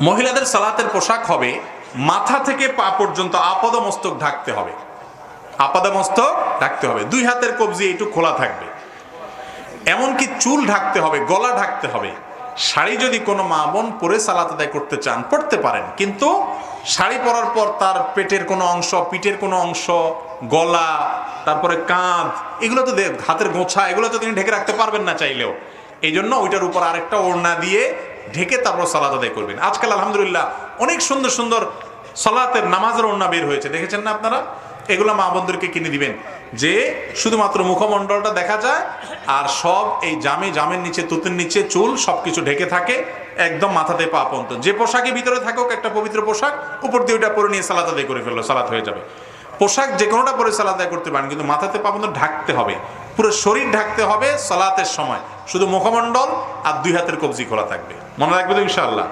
মহিলাদের সালাতের পোশাক হবে মাথা থেকে পা পর্যন্ত আপাদমস্তক ঢাকতে হবে, আপাদমস্তক ঢাকতে হবে, দুই হাতের কবজি একটু খোলা থাকবে, এমনকি চুল ঢাকতে হবে, গলা ঢাকতে হবে। শাড়ি যদি কোনো মা বোন পরে সালাত আদায় করতে চান পড়তে পারেন, কিন্তু শাড়ি পরার পর তার পেটের কোনো অংশ, পিঠের কোনো অংশ, গলা, তারপরে কাঁধ, এগুলো তো হাতের গোছা, এগুলো তো তিনি ঢেকে রাখতে পারবেন না চাইলেও। এই জন্য ওইটার উপর আরেকটা ওড়না দিয়ে ঢেকে তারপর সালাত আদায় করবেন। আজকাল আলহামদুলিল্লাহ অনেক সুন্দর সুন্দর সালাতের নামাজের ওড়না বের হয়েছে, দেখেছেন না আপনারা? এগুলো মা বোনদেরকে কিনে দিবেন, যে শুধুমাত্র মুখমণ্ডলটা দেখা যায় আর সব এই জামের নিচে, তুতির নিচে চুল সবকিছু ঢেকে থাকে, একদম মাথাতে পা পর্যন্ত। যে পোশাকে ভিতরে থাকুক একটা পবিত্র পোশাক, উপর দিয়ে ওইটা পরে নিয়ে সালাত আদায় করে ফেললো, সালাত হয়ে যাবে। পোশাক যে কোনোটা পরে সালাত আদায় করতে পারেন, কিন্তু মাথাতে পা পর্যন্ত ঢাকতে হবে, পুরো শরীর ঢাকতে হবে সালাতের সময়। শুধু মুখমণ্ডল আর দুই হাতের কবজি খোলা থাকবে, মনে রাখবে তো ইনশাআল্লাহ।